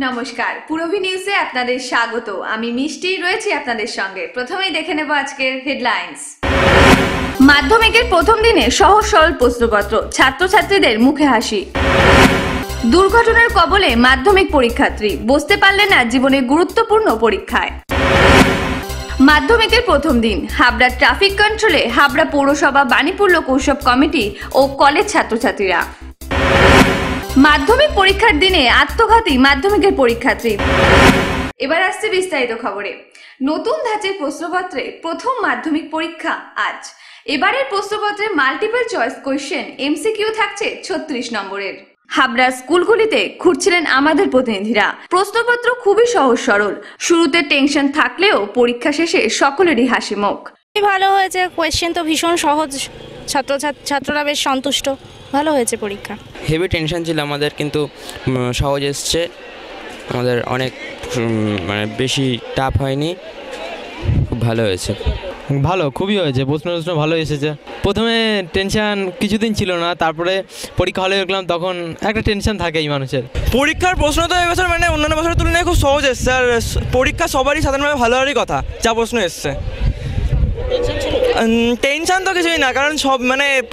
নমস্কার, পুরভি নিউজে আপনাদের স্বাগত। আমি মিষ্টি রয়েছি আপনাদের সঙ্গে। প্রথমেই দেখে নেব আজকের হেডলাইন্স। মাধ্যমিকের প্রথম দিনে সহজ সরল প্রশ্নপত্র, ছাত্রছাত্রীদের মুখে হাসি। দুর্ঘটনার কবলে মাধ্যমিক পরীক্ষার্থী, বসতে পারলেন না জীবনের গুরুত্বপূর্ণ পরীক্ষায়। মাধ্যমিকের প্রথম দিন হাবড়া ট্রাফিক কন্ট্রোলে হাবড়া পৌরসভা বাণীপুর লোক উৎসব কমিটি ও কলেজ ছাত্রছাত্রীরা। মাধ্যমিক পরীক্ষার দিনে আত্মঘাতী মাধ্যমিকের পরীক্ষার্থী। এবার আসছে বিস্তারিত খবরে। নতুন ধাঁচের প্রশ্নপত্রে প্রথম মাধ্যমিক পরীক্ষা আজ। এবারের প্রশ্নপত্রে মাল্টিপল চয়েস কোয়েশ্চেন এমসিকিউ থাকছে 36 নম্বরের। হাবড়ার স্কুলগুলিতে ঘুরছিলেন আমাদের প্রতিনিধিরা। প্রশ্নপত্র খুবই সহজ সরল, শুরুতে টেনশন থাকলেও পরীক্ষা শেষে সকলেরই হাসি মুখ। ভালো হয়েছে, কোয়েশ্চেন তো ভীষণ সহজ, ছাত্ররা বেশ সন্তুষ্ট, ভালো হয়েছে পরীক্ষা। হেভি টেনশন ছিল আমাদের, কিন্তু সহজ এসছে, আমাদের অনেক বেশি টাফ হয়নি, খুব ভালো হয়েছে। ভালো, খুবই হয়েছে, প্রশ্ন ভালো এসেছে। প্রথমে টেনশন কিছুদিন ছিল না, তারপরে পরীক্ষা হলে দেখলাম তখন একটা টেনশন থাকেই মানুষের। পরীক্ষার প্রশ্ন তো এবছর অন্যান্য বছরের তুলনায় খুব সহজ এসছে, আর পরীক্ষা সবারই সাধারণভাবে ভালো হওয়ারই কথা যা প্রশ্ন এসছে। টেনশন তো কিছুই না, কারণ সব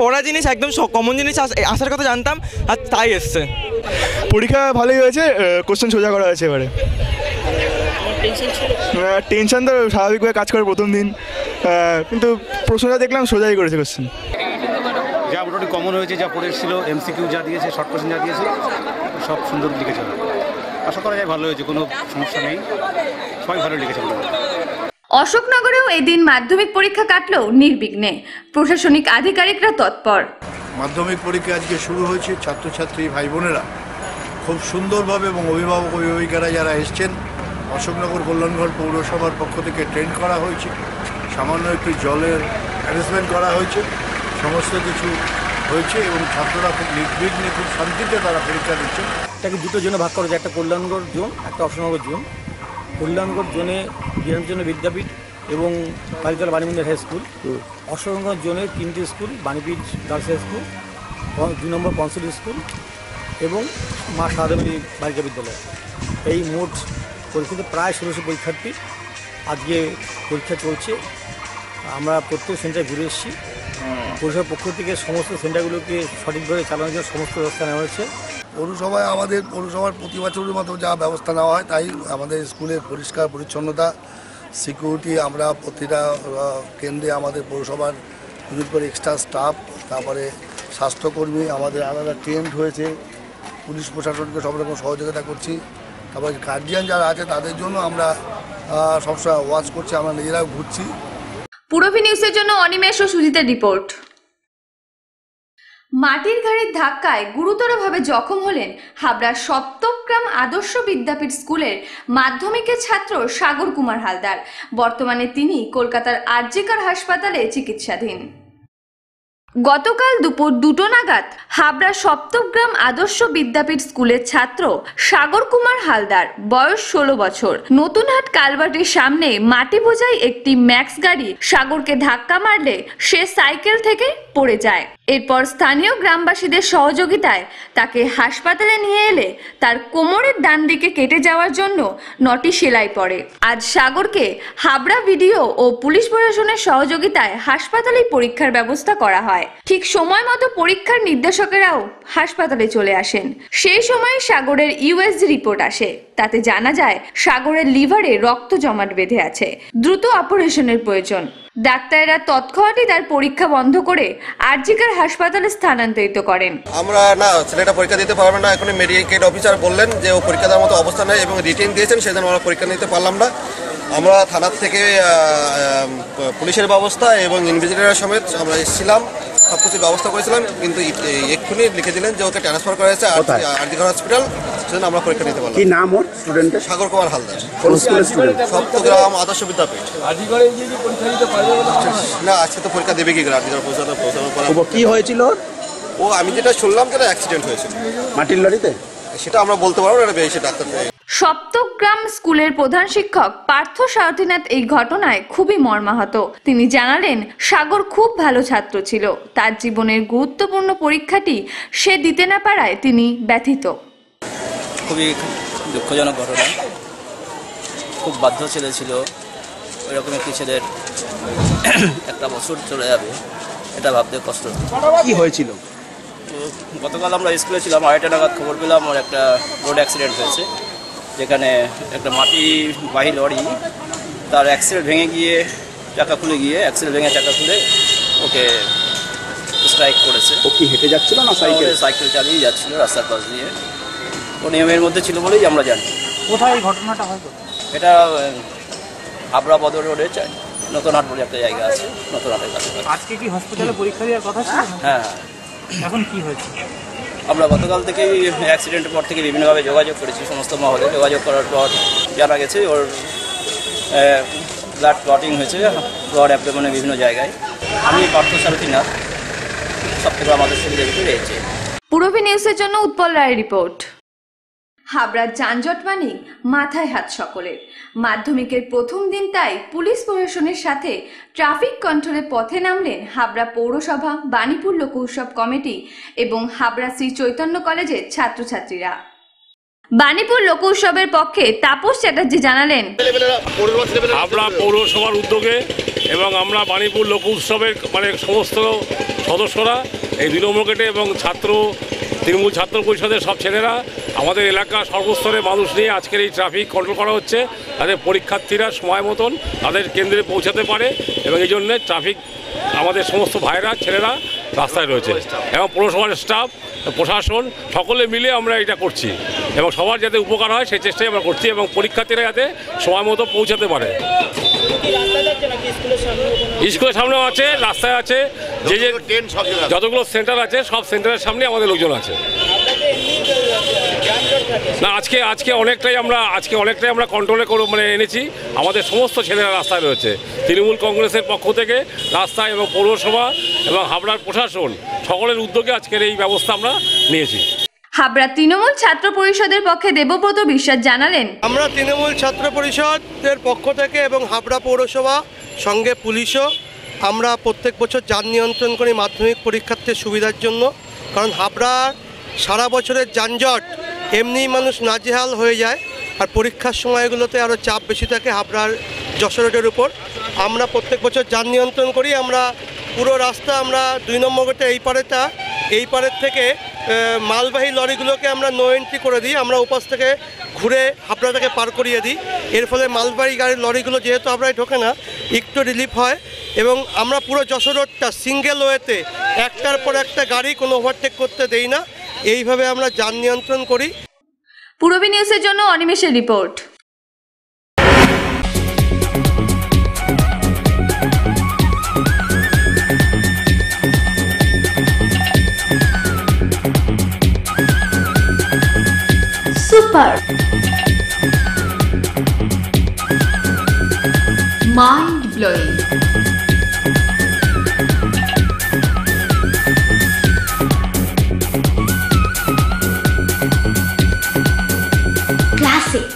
পড়া জিনিস একদম কমন জিনিস আসার কথা জানতাম, আর তাই এসছে। পরীক্ষা ভালোই হয়েছে, কোশ্চেন সোজা করা হয়েছে এবারে। টেনশন তো স্বাভাবিকভাবে কাজ করে প্রথম দিন, কিন্তু প্রশ্নটা দেখলাম সোজাই করেছে কোশ্চেন। যা মোটামুটি কমন হয়েছে, যা পড়ে এসেছিল, এমসিকিউ যা দিয়েছে, শর্ট কোশ্চেন যা দিয়েছে, সব সুন্দর লিখেছে। আশা করা যায় ভালো হয়েছে, কোনো সমস্যা নেই, সবাই ভালো লিখেছে। অশোকনগরেও এদিন মাধ্যমিক পরীক্ষা কাটলেও নির্বিঘ্নে, প্রশাসনিক আধিকারিকরা তৎপর। মাধ্যমিক পরীক্ষা আজকে শুরু হয়েছে, ছাত্রছাত্রী ভাই বোনেরা খুব সুন্দরভাবে এবং অভিভাবক অভিভাবিকারা যারা এসছেন, অশোকনগর কল্যাণগড় পৌরসভার পক্ষ থেকে ট্রেন করা হয়েছে, সামান্য একটু জলের অ্যারেঞ্জমেন্ট করা হয়েছে, সমস্ত কিছু হয়েছে এবং ছাত্ররা খুব নির্বিঘ্নে খুব শান্তিতে তারা পরীক্ষা দিচ্ছেন। এটাকে দুটো জোনে ভাগ করা যায়, একটা কল্যাণগড় জোন, একটা অশোকনগর জোন। কল্যাণগড় জোনে বিধানচন্দ্র বিদ্যাপীঠ এবং বালিতলা বাণীমন্দির হাই স্কুল। অশোকনগর জোনে 3টি school, Banipith girls high school, 2 নম্বর পঞ্চলি স্কুল এবং মা সারদামণি বালিকা বিদ্যালয়। এই মোট পরীক্ষাতে প্রায় 1600 পরীক্ষার্থী আজকে পরীক্ষা চলছে। আমরা প্রত্যেক সেন্টারে ঘুরে এসেছি। পৌরসভার পক্ষ থেকে সমস্ত সেন্টারগুলোকে সঠিকভাবে চালানোর জন্য সমস্ত ব্যবস্থা নেওয়া হয়েছে। পৌরসভায় আমাদের পৌরসভার প্রতি বছরের মতো যা ব্যবস্থা নেওয়া হয়, তাই আমাদের স্কুলের পরিষ্কার পরিচ্ছন্নতা, সিকিউরিটি, আমরা প্রতিটা কেন্দ্রে আমাদের পৌরসভার দুজন করে এক্সট্রা স্টাফ, তারপরে স্বাস্থ্যকর্মী আমাদের আলাদা ট্রেন্ড হয়েছে, পুলিশ প্রশাসনকে সব রকম সহযোগিতা করছি। তারপরে গার্জিয়ান যারা আছে তাদের জন্য আমরা সবসময় ওয়াচ করছি, আমরা নিজেরাও ঘুরছি। পুরভি নিউজের জন্য অনিমেষ ও সুজিতের রিপোর্ট। মাটির গাড়ির ধাক্কায় গুরুতরভাবে জখম হলেন হাবড়ার সপ্তগ্রাম আদর্শ বিদ্যাপীঠ স্কুলের মাধ্যমিকের ছাত্র সাগর কুমার হালদার। বর্তমানে তিনি কলকাতার আরজিকর হাসপাতালে চিকিৎসাধীন। গতকাল দুপুর 2টো নাগাদ হাবড়া সপ্তগ্রাম আদর্শ বিদ্যাপীঠ স্কুলের ছাত্র সাগর কুমার হালদার, বয়স 16 বছর, নতুনহাট কালভার্টের সামনে মাটি বোঝাই একটি ম্যাক্স গাড়ি সাগরকে ধাক্কা মারলে সে সাইকেল থেকে পড়ে যায়। এরপর স্থানীয় গ্রামবাসীদের সহযোগিতায় তাকে হাসপাতালে নিয়ে এলে তার কোমরের ডান দিকে কেটে যাওয়ার জন্য 9টি সেলাই পড়ে। আজ সাগরকে হাবড়া ভিডিও ও পুলিশ প্রশাসনের সহযোগিতায় হাসপাতালে পরীক্ষার ব্যবস্থা করা হয়। ঠিক সময় মতো পরীক্ষার নির্দেশকেরাও হাসপাতালে চলে আসেন। সেই সময় সাগরের ইউএসজি রিপোর্ট আসে, তাতে জানা যায় সাগরের লিভারে রক্ত জমাট বেঁধে আছে, দ্রুত অপারেশনের প্রয়োজন। ডাক্তাররা তৎক্ষণাৎই তার পরীক্ষা বন্ধ করে আরজিকর হাসপাতালে স্থানান্তরিত করেন। আমরা ছেলেটা পরীক্ষা দিতে পারবে না, এখন মেডিকেল অফিসার বললেন যে ও পরীক্ষা দেওয়ার মতো অবস্থা নেই এবং রিটেন দিয়েছেন, সেজন্য আমরা পরীক্ষা নিতে পারলাম না। আমরা থানার থেকে পুলিশের ব্যবস্থা এবং ইনভেস্টিগেটর সমেত আমরা এসেছিলাম, সব কিছু ব্যবস্থা করেছিলাম, কিন্তু এক্ষুনি লিখে দিলেন যে ওকে ট্রান্সফার করা হয়েছে আরজিকর হসপিটাল, সেজন্য আমরা পরীক্ষা নিতে পারলাম। কি নাম ওর স্টুডেন্টের? সাগর কুমার হালদার, সপ্তগ্রাম আদর্শ বিদ্যাপীঠ। না, আজকে তো পরীক্ষা দেবে কি করে? আরজিকর কি হয়েছিল? ও আমি যেটা শুনলাম যে অ্যাক্সিডেন্ট হয়েছিল মাটির লরিতে, সেটা আমরা বলতে পারবো না, বেশি ডাক্তার। সপ্তগ্রাম স্কুলের প্রধান শিক্ষক পার্থ সারথীনাথ এই ঘটনায় খুবই মর্মাহত। তিনি জানালেন, সাগর খুব ভালো ছাত্র ছিল, তার জীবনের গুরুত্বপূর্ণ পরীক্ষাটি সে দিতে না পারায় তিনি ব্যথিত। খুবই দুঃখজনক ঘটনা। খুব বাধ্য ছেলে ছিল, ওইরকম একটি ছেলের একটা বছর চলে যাবে, এটা ভাবতে কষ্ট। কি হয়েছিল? তো গতকাল আমরা স্কুলে ছিলাম, 2:30 নাগাদ খবর পেলাম ওর একটা রোড অ্যাক্সিডেন্ট হয়েছে, যেখানে একটা মাটিবাহী লরি তার অ্যাক্সেল ভেঙে গিয়ে চাকা খুলে ওকে স্ট্রাইক করেছে। ও কি হেঁটে যাচ্ছিল না সাইকেল চালিয়ে যাচ্ছিল রাস্তার পাশ দিয়ে। ও নিয়মের মধ্যে ছিল বলেই আমরা জানি। কোথায় এই ঘটনাটা হয়? এটা হাবড়া বদর রোডে নতুন হাট বলে একটা জায়গা আছে, নতুন হাটের কাছে। আজকে কি হসপিটালে পরীক্ষা দেওয়ার কথা ছিল? হ্যাঁ। এখন কি হয়েছে? আমরা গতকাল থেকেই অ্যাক্সিডেন্টের পর থেকে বিভিন্নভাবে যোগাযোগ করেছি, সমস্ত মহলে যোগাযোগ করার পর জানা গেছে ওর ব্লাড ক্লটিং হয়েছে, ব্লাড অ্যাবডোমেনে বিভিন্ন জায়গায়। আমি পার্থসারথী নাথ, সব থেকে আমাদের সুবিধা রয়েছে। পূরবী নিউজের জন্য উৎপল রায়ের রিপোর্ট। হাবড়ার যানজট মানে মাথায় হাত সকলের। মাধ্যমিকের প্রথম দিন তাই পুলিশ প্রশাসনের সাথে ট্রাফিক কন্ট্রোলে পথে নামলেন হাবড়া পৌরসভা, বাণীপুর লোক উৎসব কমিটি এবং হাবড়া শ্রী চৈতন্য কলেজের ছাত্রছাত্রীরা। বাণীপুর লোক উৎসবের পক্ষে তাপস চ্যাটার্জি জানালেন, হাবড়া পৌরসভার উদ্যোগে এবং আমরা বাণীপুর লোক উৎসবের সমস্ত সদস্যরা এই 2 নম্বর গেটে এবং তৃণমূল ছাত্র পরিষদের সব ছেলেরা আমাদের এলাকার সর্বস্তরে মানুষ নিয়ে আজকের এই ট্রাফিক কন্ট্রোল করা হচ্ছে, তাদের পরীক্ষার্থীরা সময় মতন তাদের কেন্দ্রে পৌঁছাতে পারে এবং এই জন্যে ট্রাফিক আমাদের সমস্ত ভাইরা ছেলেরা রাস্তায় রয়েছে এবং পৌরসভার স্টাফ, প্রশাসন সকলে মিলে আমরা এটা করছি এবং সবার যাতে উপকার হয় সেই চেষ্টাই আমরা করছি এবং পরীক্ষার্থীরা যাতে সময় মতো পৌঁছাতে পারে। স্কুলের সামনেও আছে, রাস্তায় আছে, যে যতগুলো সেন্টার আছে সব সেন্টারের সামনে আমাদের লোকজন আছে। না আজকে অনেকটাই আমরা কন্ট্রোলে এনেছি। আমাদের সমস্ত ছেলেরা রাস্তায় রয়েছে, তৃণমূল কংগ্রেসের পক্ষ থেকে রাস্তায় এবং পৌরসভা এবং হাবড়ার প্রশাসন সকলের উদ্যোগে আজকের এই ব্যবস্থা আমরা নিয়েছি। হাবড়া তৃণমূল ছাত্র পরিষদের পক্ষে দেবব্রত বিশ্বাস জানালেন, আমরা তৃণমূল ছাত্র পরিষদের পক্ষ থেকে এবং হাবড়া পৌরসভা সঙ্গে পুলিশও আমরা প্রত্যেক বছর যান নিয়ন্ত্রণ করি মাধ্যমিক পরীক্ষার্থীর সুবিধার জন্য। কারণ হাবড়া সারা বছরের যানজট এমনিই মানুষ নাজেহাল হয়ে যায়, আর পরীক্ষার সময়গুলোতে আরও চাপ বেশি থাকে হাবড়ার যশোর রোডের উপর। আমরা প্রত্যেক বছর যান নিয়ন্ত্রণ করি। আমরা পুরো রাস্তা আমরা 2 নম্বর গেটে এই পারের থেকে মালবাহী লরিগুলোকে আমরা নো এন্ট্রি করে দিই, আমরা উপাস থেকে ঘুরে হাবড়াটাকে পার করিয়ে দিই। এর ফলে মালবাহী গাড়ির লরিগুলো যেহেতু হাবড়ায় ঢোকে না, একটু রিলিফ হয় এবং আমরা পুরো যশোর রোডটা সিঙ্গেল ওয়েতে একটার পর একটা গাড়ি কোনো ওভারটেক করতে দেই না। এইভাবে আমরা যান নিয়ন্ত্রণ করি। পূরবী নিউজের জন্য অনিমেষের রিপোর্ট। Super mind blowing, classic,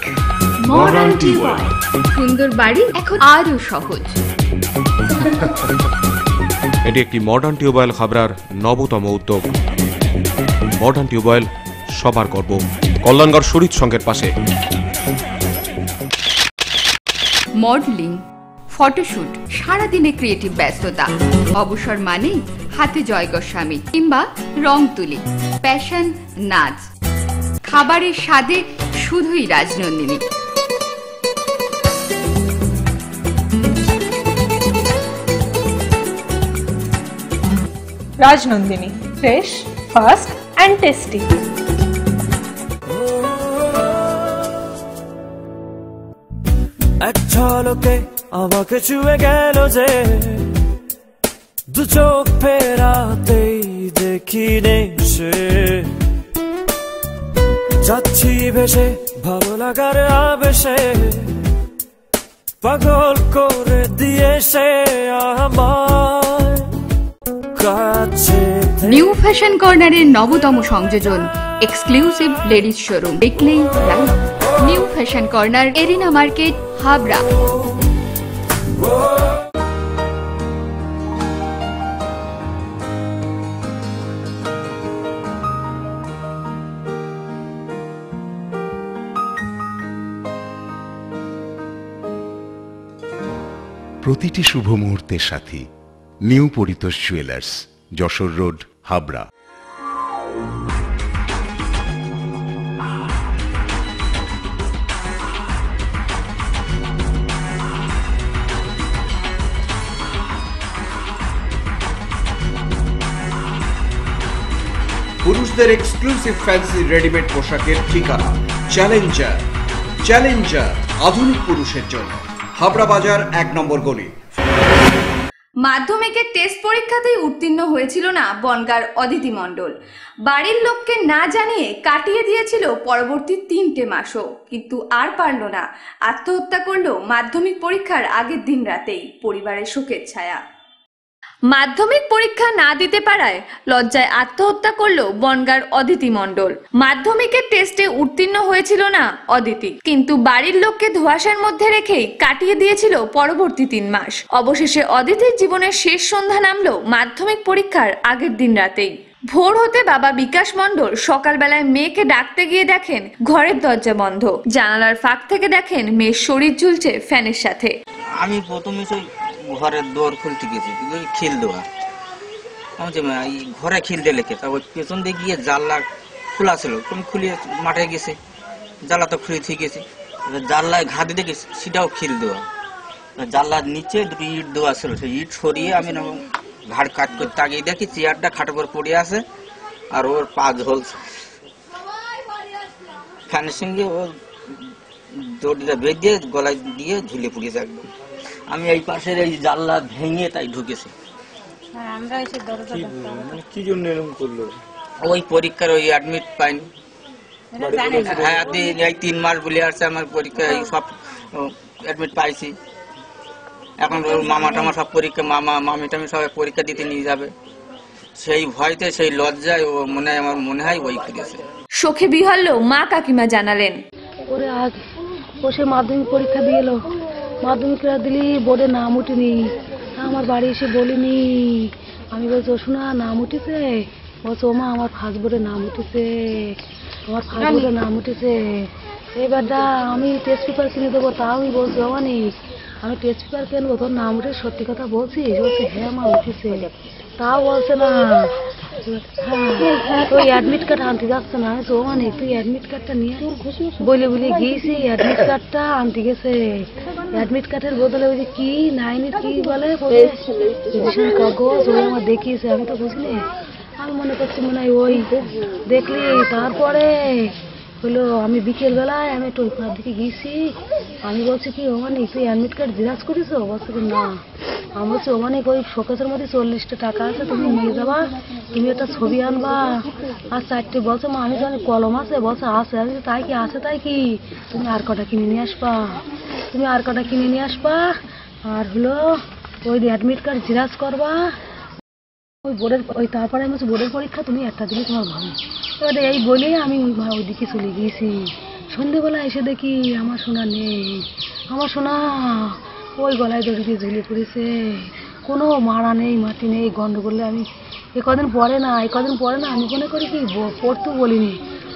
modern tubewell, সুন্দর বাড়ি এখন আরও সহজ। এটি একটি মডার্ন টিউবওয়েল হাবড়ার নবতম উদ্যোগ। মডার্ন টিউবওয়েল সবার গর্ব, কল্যাণগড় শরীর সংঘের পাশে। মডেলিং, ফটোশুট, সারাদিনে ক্রিয়েটিভ ব্যস্ততা, অবসর মানে হাতে জয় গোস্বামী কিংবা রং তুলি, প্যাশন, নাচ, খাবারের স্বাদে শুধুই Rajnandini. Rajnandini, fresh, fast and tasty. এক ঝলকে আমাকে ছুঁয়ে গেল যে, দু চোখ ফেরাতেই দেখি নেই সে, যাচ্ছি ভেসে ভালো লাগার আবেশে, পাগল করে দিয়ে সে আমায় কাছে। নিউ ফ্যাশন কর্নারের নবতম সংযোজন, এক্সক্লুসিভ লেডিস শোরুম, দেখলেই live. New fashion corner, arena market, Habra. প্রতিটি শুভ মুহূর্তের সাথী। New Paritosh jewellers, Jessore road, Habra. পুরুষদের এক্সক্লুসিভ ফ্যান্সি রেডিমেড পোশাকের ঠিকানা চ্যালেঞ্জার। চ্যালেঞ্জার আধুনিক পুরুষের জন্য, হাবড়া বাজার 1 নম্বর গলি। মাধ্যমিকের টেস্ট পরীক্ষাতেই উত্তীর্ণ হয়েছিল না বনগাঁর অদিতি মণ্ডল। বাড়ির লোককে না জানিয়ে কাটিয়ে দিয়েছিল পরবর্তী 3টে মাসও, কিন্তু আর পারল না। আত্মহত্যা করলো মাধ্যমিক পরীক্ষার আগের দিন রাতেই। পরিবারের শোকের ছায়া। মাধ্যমিক পরীক্ষা না দিতে পারায় লজ্জায় আত্মহত্যা করলো বনগাঁর অদিতি মণ্ডল। মাধ্যমিকের টেস্টে উত্তীর্ণ হয়েছিল না অদিতি, কিন্তু বাড়ির লোককে ধোঁয়াশার মধ্যে রেখেই কাটিয়ে দিয়েছিল পরবর্তী 3 মাস। অবশেষে অদিতির জীবনের শেষ সন্ধ্যা নামলো মাধ্যমিক পরীক্ষার আগের দিন রাতেই। ভোর হতে বাবা বিকাশ মণ্ডল সকালবেলায় মেয়েকে ডাকতে গিয়ে দেখেন ঘরের দরজা বন্ধ। জানালার ফাঁক থেকে দেখেন মেয়ের শরীর ঝুলছে ফ্যানের সাথে। আমি প্রথমে সেই ঘরের দোর খুলতে গেছি, খিল দেওয়া ঘরে খিল দিয়ে লেখে, তা ওই পেছন দিয়ে গিয়ে জানলা খোলা ছিল, তুমি খুলিয়ে মাঠে গেছে, জানলা তো খুলে থেকে গেছে, জানলায় ঘা দিয়ে গেছে, সেটাও খিল দেওয়া। জানলার নিচে 2 ইট দেওয়া ছিল, সেই ইট সরিয়ে আমি ঘাড় কাট করতে আগে দেখি চেয়ারটা খাটের উপর পড়ে আছে আর ওর পা ঝলছে। ফ্যানের সঙ্গে ওর দড়িটা বেঁধে গলায় দিয়ে ঝুলে পড়েছে একদম। আমি এই পাশের এই জানলা ভেঙে তাই ঢুকেছি। কি জন্য এরকম করলো? ওই পরীক্ষার ওই অ্যাডমিট পাইনি। হ্যাঁ, এই 3 মাস বলে আসছে আমার পরীক্ষা, এই সব অ্যাডমিট পাইছি। এখন ওর মামা টামা সব পরীক্ষা, মামি টামি সবাই পরীক্ষা দিতে নিয়ে যাবে, সেই ভয়তে সেই লজ্জায় ও আমার মনে হয় ওই করেছে। শোকে বিহ্বল মা কাকিমা জানালেন, ওরে আজ ও সে মাধ্যমিক পরীক্ষা দিয়ে এলো, মাধ্যমিক দিলি বোর্ডে নাম উঠেনি, আমার বাড়ি এসে বলিনি। আমি বলছি ও শোনা নাম উঠেছে, বলছে ও মা আমার ফার্স্ট বোর্ডে নাম উঠেছে, আমার ফার্স্ট বোর্ডে নাম উঠেছে। এবারটা আমি টেস্ট পেপার কিনে দেবো, তাও আমি বলছি অনেক আমি টেস্ট পেপার কিনবো, তোর নাম উঠে সত্যি কথা বলছিস? বলছে হ্যাঁ মা উঠেছে, তাও বলছে না। হ্যাঁ তুই অ্যাডমিট কার্ড আনতে যাচ্ছে না, আমি তো অনেক তুই অ্যাডমিট কার্ডটা নিয়ে বলে গিয়েছি, অ্যাডমিট কার্ডটা আনতে গেছে। অ্যাডমিট কার্ডের বদলে ওই যে কি 9 কি বলে কাগজ, ওই আমার দেখিয়েছে, আমি তো বুঝলি। আমি মনে করছি মনে হয় ওই দেখলি। তারপরে হলো আমি বিকেলবেলায় আমি একটু ওইখান দিকে গিয়েছি, আমি বলছি কি ওমানি তুই অ্যাডমিট কার্ড জেরক্স করেছো? বলছে কি না। আমি বলছি ওমানি ওই শোকেসের মধ্যে 40টা টাকা আছে, তুমি নিয়ে যাবা, তুমি একটা ছবি আনবা আর 4টে। বলছে মা আমি জানি কলম আছে, বলছে আছে। আমি তাই কি আছে, তাই কি তুমি আর কটা কিনে নিয়ে আসবা, তুমি আর কটা কিনে নিয়ে আসবা, আর হলো ওই অ্যাডমিট কার্ড জেরক্স করবা ওই বোর্ডের ওই। তারপরে আমি বলছি বোর্ডের পরীক্ষা তুমি একটা দিলে তোমার ভালো। এবারে এই বলেই আমি ওইদিকে চলে গিয়েছি। সন্ধেবেলা এসে দেখি আমার সোনা নেই, আমার সোনা ওই গলায় দড়ি দিয়ে ঝুলে পড়েছে, কোনো মারা নেই, মাটি নেই। গন্ডগোলে আমি এ কদিন পরে না আমি মনে করি কি পড়তেও বলিনি।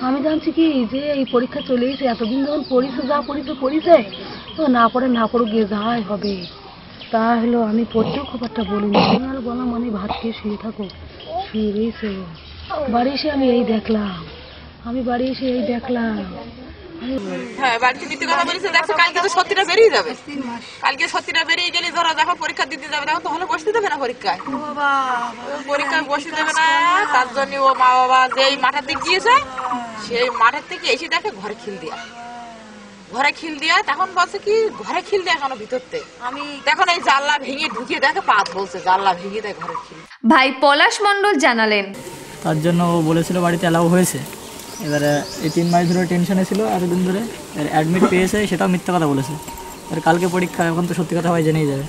আমি জানছি কি যে এই পরীক্ষা চলে এসে এতদিন যখন পড়িছে, যা পড়িছে তো না পড়ুক গিয়ে যাই হবে। তা হলো আমি পড়তেও খুব একটা বলিনি, বললাম মানে ভাত খেয়ে শুয়ে থাকো, শুয়ে রয়েছে। বাড়ি এসে আমি এই দেখলাম, হ্যাঁ বাড়িতে মিথ্যে কথা বলেছে, দেখছো কালকে তো সত্যিটা বেরিয়ে যাবে। কালকে সত্যিটা বেরিয়ে গেলে ধরো যখন পরীক্ষা দিতে যাবে তখন তখন বসতে দেবে না পরীক্ষায়, বসতে দেবে না। তার জন্য ও মা বাবা যেই মাঠের দিকে গিয়েছে, সেই মাঠের থেকে এসে দেখে ঘরে খিল দিয়া, তখন বলছে কি ঘরে খিল দেয়া কেন ভিতর থেকে? আমি তখন এই জানলা ভেঙে ঢুকিয়ে দেখে পাত বলছে, জানলা ভেঙে দেয় ঘরে খিল। ভাই পলাশ মণ্ডল জানালেন, তার জন্য ও বলেছিল বাড়িতে অ্যালাউ হয়েছে। এবারে এই 3 মাস ধরে টেনশনে ছিল, এতদিন ধরে অ্যাডমিট পেয়েছে, সেটাও মিথ্যা কথা বলেছে। আর কালকে পরীক্ষা, এখন তো সত্যি কথা সবাই জেনেই যাবে।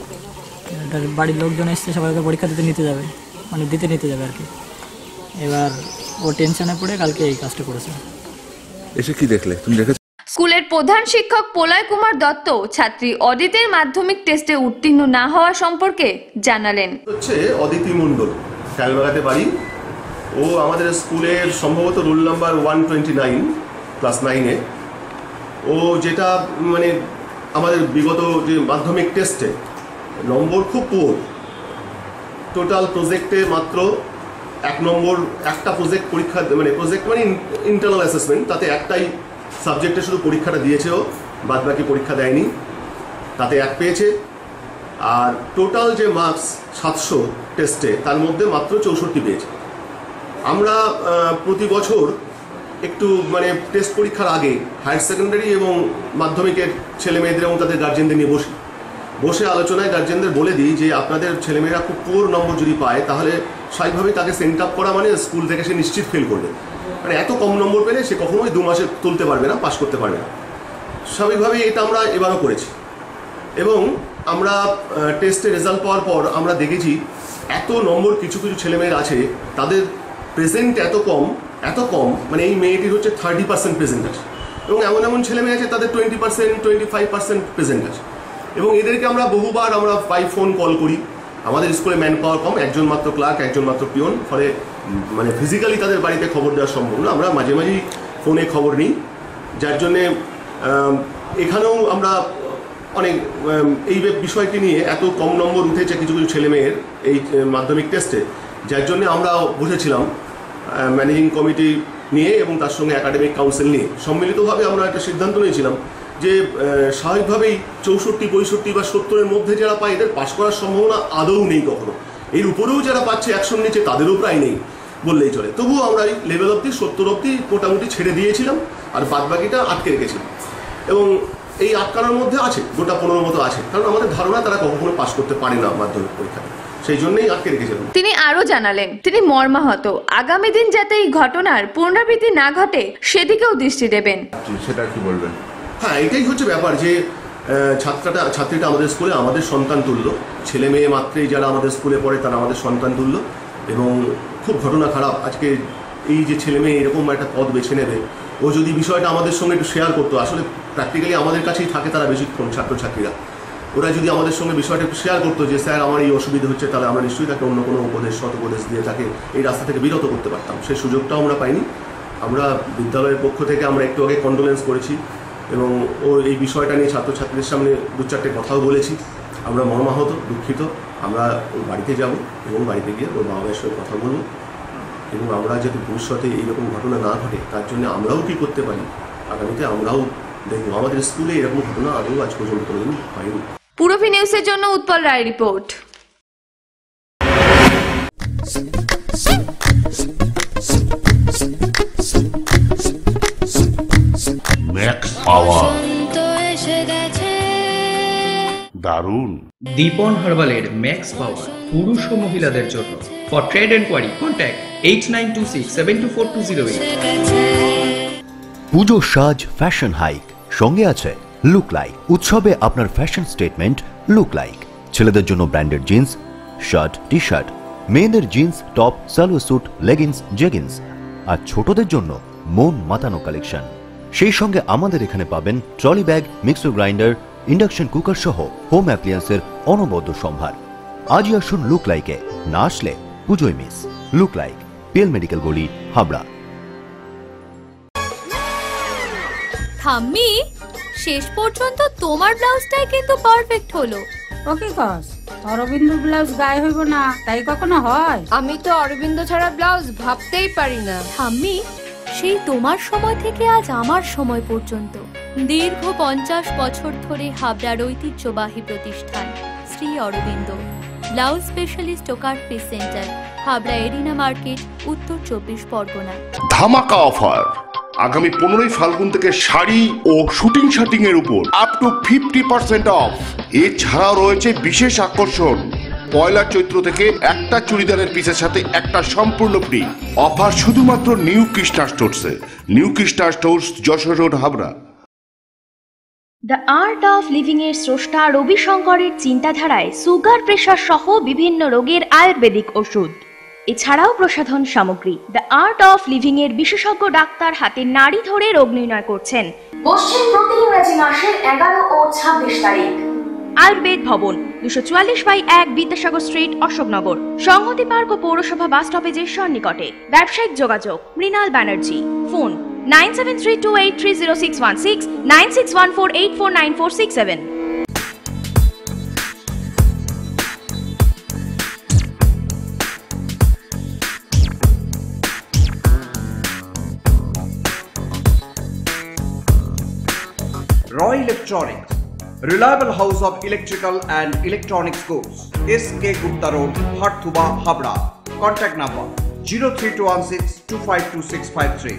বাড়ির লোকজন এসছে, সবাইকে পরীক্ষা দিতে নিতে যাবে আর কি। এবার ও টেনশনে পড়ে কালকে এই কাজটা করেছে। এসে কি দেখলে তুমি? দেখেছো স্কুলের প্রধান শিক্ষক প্রলয় কুমার দত্ত ছাত্রী অদিতির মাধ্যমিক টেস্টে উত্তীর্ণ না হওয়া সম্পর্কে জানালেন। হচ্ছে অদিতি মণ্ডল, কালবাগাতে বাড়ি। ও আমাদের স্কুলের সম্ভবত রোল নাম্বার 129 ক্লাস 9-এ। ও যেটা আমাদের বিগত যে মাধ্যমিক টেস্টে নম্বর খুব পুয়ার। টোটাল প্রজেক্টে মাত্র 1 নম্বর, একটা প্রজেক্ট পরীক্ষা, মানে প্রজেক্ট মানে ইন্টারনাল অ্যাসেসমেন্ট, তাতে একটাই সাবজেক্টে শুধু পরীক্ষাটা দিয়েছে, ও বাদবাকি পরীক্ষা দেয়নি, তাতে 1 পেয়েছে। আর টোটাল যে মার্কস 700 টেস্টে, তার মধ্যে মাত্র 64 পেয়েছে। আমরা প্রতি বছর একটু মানে টেস্ট পরীক্ষার আগে হায়ার সেকেন্ডারি এবং মাধ্যমিকের ছেলে মেয়েদের এবং তাদের গার্জেনদের নিয়ে বসে আলোচনায় গার্জেনদের বলে দিই যে আপনাদের ছেলেমেয়েরা খুব পুয়ার নম্বর যদি পায়, তাহলে স্বাভাবিকভাবেই তাকে সেন্ট আপ করা মানে স্কুল থেকে সে নিশ্চিত ফেল করবে। মানে এত কম নম্বর পেলে সে কখনোই 2 মাসে তুলতে পারবে না, পাস করতে পারবে না। স্বাভাবিকভাবেই এটা আমরা এবারও করেছি। এবং আমরা টেস্টের রেজাল্ট পাওয়ার পর আমরা দেখেছি এত নম্বর কিছু কিছু ছেলেমেয়ের আছে, তাদের প্রেজেন্ট এত কম, মানে এই মেয়েটির হচ্ছে 30% প্রেজেন্ট আছে, এবং এমন ছেলেমেয়ে আছে তাদের 20%, 25% প্রেজেন্ট আছে। এবং এদেরকে আমরা বহুবার বাই ফোন কল করি। আমাদের স্কুলে ম্যান পাওয়ার কম, একজন মাত্র ক্লার্ক, একজন মাত্র পিয়ন, ফলে মানে ফিজিক্যালি তাদের বাড়িতে খবর দেওয়া সম্ভব না। আমরা মাঝে মাঝেই ফোনে খবর নিই, যার জন্যে এখানেও আমরা অনেক এই বিষয়টি নিয়ে এত কম নম্বর উঠেছে কিছু কিছু ছেলেমেয়ের এই মাধ্যমিক টেস্টে, যার জন্যে আমরা বসেছিলাম ম্যানেজিং কমিটি নিয়ে এবং তার সঙ্গে একাডেমিক কাউন্সিল নিয়ে সম্মিলিতভাবে আমরা একটা সিদ্ধান্ত নিয়েছিলাম যে স্বাভাবিকভাবেই 64, 65 বা 70-এর মধ্যে যারা পায় এদের পাশ করার সম্ভাবনা আদৌ নেই কখনো। এর উপরেও যারা পাচ্ছে 100-র নিচে তাদেরও প্রায় নেই বললেই চলে। তবুও আমরা এই লেভেল অবধি 70 অবধি মোটামুটি ছেড়ে দিয়েছিলাম, আর বাদবাকিটা আটকে রেখেছিলাম। এবং এই আটকানোর মধ্যে আছে গোটা 15 মতো আছে, কারণ আমাদের ধারণা তারা কখনো পাশ করতে পারে না মাধ্যমিক পরীক্ষায়, সেই জন্যই আটকে রেখেছিলাম। তিনি আরো জানালেন, তিনি মর্মাহত, আগামী দিন যাতে এই ঘটনার পুনরাবৃত্তি না ঘটে সেদিকেও দৃষ্টি দেবেন। সেটা কি বলবেন? হ্যাঁ, এটাই হচ্ছে ব্যাপার যে ছাত্রীটা আমাদের স্কুলে আমাদের সন্তান তুল্য, ছেলে মেয়ে মাত্রেই যারা আমাদের স্কুলে পড়ে তারা আমাদের সন্তান তুল্য। এবং খুব ঘটনা খারাপ, আজকে এই যে ছেলে মেয়ে এরকম একটা পথ বেছে নেবে, ও যদি বিষয়টা আমাদের সঙ্গে একটু শেয়ার করতো, আসলে প্র্যাকটিক্যালি আমাদের কাছেই থাকে তারা বেশিক্ষণ ছাত্রছাত্রীরা, ওরা যদি আমাদের সঙ্গে বিষয়টা একটু শেয়ার করতো যে স্যার আমার এই অসুবিধা হচ্ছে, তাহলে আমরা নিশ্চয়ই তাকে অন্য কোনো সৎ উপদেশ দিয়ে তাকে এই রাস্তা থেকে বিরত করতে পারতাম। সেই সুযোগটাও আমরা পাইনি। আমরা বিদ্যালয়ের পক্ষ থেকে আমরা একটু আগে কন্ডোলেন্স করেছি এবং ও এই বিষয়টা নিয়ে ছাত্রছাত্রীদের সামনে 2-4টে কথাও বলেছি। আমরা মর্মাহত, দুঃখিত। আমরা ওর বাড়িতে যাব এবং বাড়িতে গিয়ে ওর বাবা মায়ের সঙ্গে কথা বলবো, এবং আমরা যাতে ভবিষ্যতে এইরকম ঘটনা না ঘটে তার জন্য আমরাও কী করতে পারি আগামীতে আমরাও দেখব। আমাদের স্কুলে এরকম ঘটনা আদৌ আজ পর্যন্ত কোনোদিন হয়নি। পুরোভি নিউজের জন্য উৎপল রায় রিপোর্ট। ম্যাক্স পাওয়ার দারুণ। দীপন হার্বালের ম্যাক্স পাওয়ার পুরুষ ও মহিলাদের জন্য। For trade enquiry contact 8926724208। পুজো সাজ ফ্যাশন হাইক সঙ্গে আছে লুক লাইক। উৎসবে আপনার ফ্যাশন স্টেটমেন্ট লুক লাইক। ছেলেদের জন্য branded jeans, shirt, T shirt, মেয়েদের jeans, top, salwar suit, leggings, jeggings, আর ছোটদের জন্য মন মাতানো কালেকশন। সেই সঙ্গে আমাদের এখানে পাবেন trolley bag, mixer grinder, induction cooker সহ হোম অ্যাপ্লিয়েন্সের অনবদ্য সম্ভার। আজই আসুন লুক লাইকে, না আসলে পুজোয় miss. Look like, PL medical গলি, হাবড়া। ঠাম্মি, শেষ পর্যন্ত তোমার ব্লাউজটাই কিন্তু পারফেক্ট হলো। ওকে কস, অরবিন্দ ব্লাউজ গায়ে হইব না তাই কখনো হয়? আমি তো অরবিন্দ ছাড়া ব্লাউজ ভাবতেই পারি না। ঠাম্মি, সেই তোমার সময় থেকে আজ আমার সময় পর্যন্ত দীর্ঘ 50 বছর ধরে হাবড়ার ঐতিহ্যবাহী প্রতিষ্ঠান শ্রী অরবিন্দ ব্লাউজ স্পেশালিস্ট ও cut piece centre, Habra arena market, উত্তর 24 পরগনা। ধামাকা অফার আগামী 15ই ফাল্গুন থেকে শাড়ি ও শুটিং শার্টিং এর উপর আপ টু 50% অফ। এছাড়াও রয়েছে বিশেষ আকর্ষণ, পয়লা চৈত্র থেকে একটা চুড়িদারের পিসের সাথে একটা সম্পূর্ণ ফ্রি। অফার শুধুমাত্র নিউ কৃষ্ণা স্টোরসে। New Krishna stores, Jessore road, Habra. The art of living এর স্রষ্টা রবি শঙ্করের চিন্তাধারায় সুগার, প্রেশার সহ বিভিন্ন রোগের আয়ুর্বেদিক ওষুধ, এছাড়াও প্রসাধন সামগ্রী। দ্য আর্ট অফ লিভিং এর বিশেষজ্ঞ ডাক্তার হাতে নাড়ি ধরে রোগ নির্ণয় করছেন। বসছেন প্রতি ইংরেজি মাসের 11 ও 26 তারিখ। আয়ুর্বেদ ভবন, 244/1 বিদ্যাসাগর স্ট্রিট, অশোকনগর, সংহতি পার্ক ও পৌরসভা বাস স্টপেজের সন্নিকটে। ব্যবসায়িক যোগাযোগ Mrinal Banerjee, phone 9732830616, 9614849467। Roy Electronics, reliable house of electrical and electronics goods, SK Gupta Road, Harthuba, Habra. Contact number 03216 252653.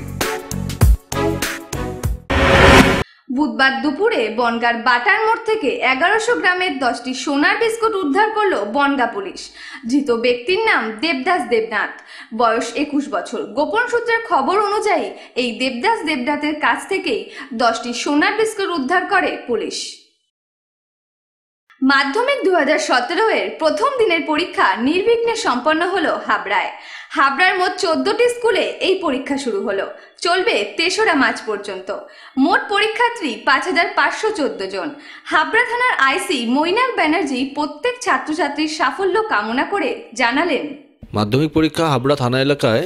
বুধবার দুপুরে বনগাঁর বাটার মোড় থেকে 1100 গ্রামের 10টি সোনার বিস্কুট উদ্ধার করল বনগাঁ পুলিশ। ধৃত ব্যক্তির নাম দেবদাস দেবনাথ, বয়স 21 বছর। গোপন সূত্রের খবর অনুযায়ী এই দেবদাস দেবনাথের কাছ থেকেই 10টি সোনার বিস্কুট উদ্ধার করে পুলিশ। মাধ্যমিক 2017 এর প্রথম দিনের পরীক্ষা নির্বিঘ্নে সম্পন্ন হলো হাবড়ায়। হাবড়ার মোট 14টি স্কুলে এই পরীক্ষা শুরু হলো, চলবে 3রা মার্চ পর্যন্ত। মোট পরীক্ষার্থী 5514 জন। হাবড়া থানার আইসি মৈনাক ব্যানার্জি প্রত্যেক ছাত্রছাত্রীর সাফল্য কামনা করে জানালেন, মাধ্যমিক পরীক্ষা হাবড়া থানা এলাকায়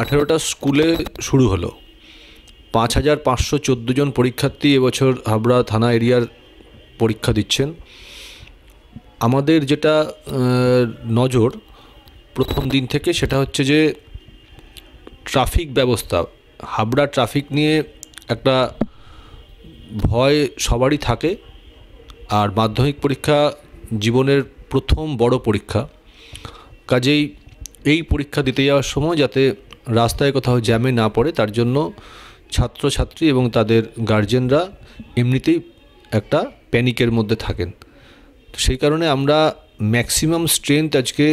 18টা স্কুলে শুরু হলো। 5514 জন পরীক্ষার্থী এবছর হাবড়া থানা এরিয়ার পরীক্ষা দিচ্ছেন। আমাদের যেটা নজর প্রথম দিন থেকে সেটা হচ্ছে যে ট্রাফিক ব্যবস্থা, হাবড়া ট্রাফিক নিয়ে একটা ভয় সবারই থাকে। আর মাধ্যমিক পরীক্ষা জীবনের প্রথম বড় পরীক্ষা, কাজেই এই পরীক্ষা দিতে যাওয়ার সময় যাতে রাস্তায় কোথাও জ্যামে না পড়ে তার জন্য ছাত্রছাত্রী এবং তাদের গার্জেনরা এমনিতেই একটা প্যানিকের মধ্যে থাকেন। সেই কারণে আমরা ম্যাক্সিমাম স্ট্রেংথ আজকে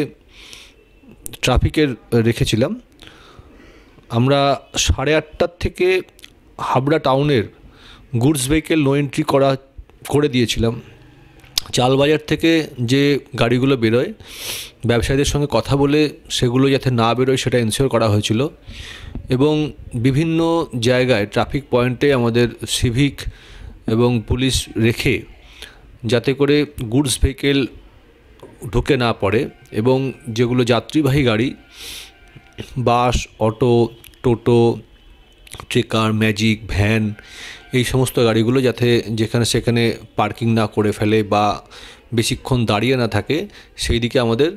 ট্রাফিকের রেখেছিলাম। আমরা 8:30 থেকে হাবড়া টাউনের গুডস ভেহিকেল নো এন্ট্রি করে দিয়েছিলাম। চালবাজার থেকে যে গাড়িগুলো বেরোয় ব্যবসায়ীদের সঙ্গে কথা বলে সেগুলো যাতে না বেরোয় সেটা এনশিওর করা হয়েছিল। এবং বিভিন্ন জায়গায় ট্রাফিক পয়েন্টে আমাদের সিভিক এবং পুলিশ রেখে যাতে করে গুডস ভেহিকেল ঢুকে না পড়ে এবং যেগুলো যাত্রীবাহী গাড়ি, বাস, অটো, টোটো, ট্রেকার, ম্যাজিক, ভ্যান, এই সমস্ত গাড়িগুলো যাতে যেখানে সেখানে পার্কিং না করে ফেলে বা বেশিক্ষণ দাঁড়িয়ে না থাকে সেই দিকে আমাদের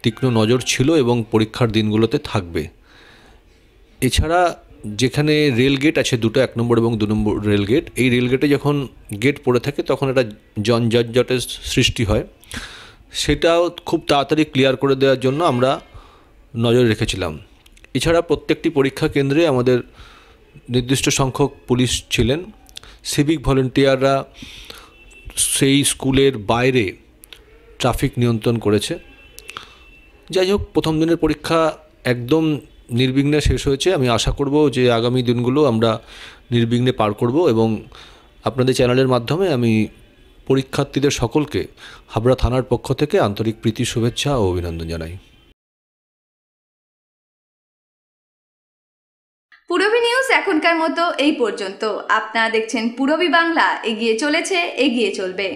তীক্ষ্ণ নজর ছিল এবং পরীক্ষার দিনগুলোতে থাকবে। এছাড়া যেখানে রেল গেট আছে দুটো, 1 নম্বর এবং 2 নম্বর রেল গেট, এই রেল গেটে যখন গেট পড়ে থাকে তখন একটা যানজটের সৃষ্টি হয়, সেটাও খুব তাড়াতাড়ি ক্লিয়ার করে দেওয়ার জন্য আমরা নজর রেখেছিলাম। এছাড়া প্রত্যেকটি পরীক্ষা কেন্দ্রে আমাদের নির্দিষ্ট সংখ্যক পুলিশ ছিলেন। সিভিক ভলেন্টিয়াররা সেই স্কুলের বাইরে ট্রাফিক নিয়ন্ত্রণ করেছে। যাই হোক, প্রথম দিনের পরীক্ষা একদম নির্বিঘ্নে শেষ হয়েছে। আমি আশা করব যে আগামী দিনগুলো আমরা নির্বিঘ্নে পার করব এবং আপনাদের চ্যানেলের মাধ্যমে আমি পরীক্ষার্থীদের সকলকে হাবড়া থানার পক্ষ থেকে আন্তরিক প্রীতি, শুভেচ্ছা ও অভিনন্দন জানাই। পুরবী নিউজ এখনকার মতো এই পর্যন্ত। আপনারা দেখছেন পুরবী বাংলা, এগিয়ে চলেছে, এগিয়ে চলবে।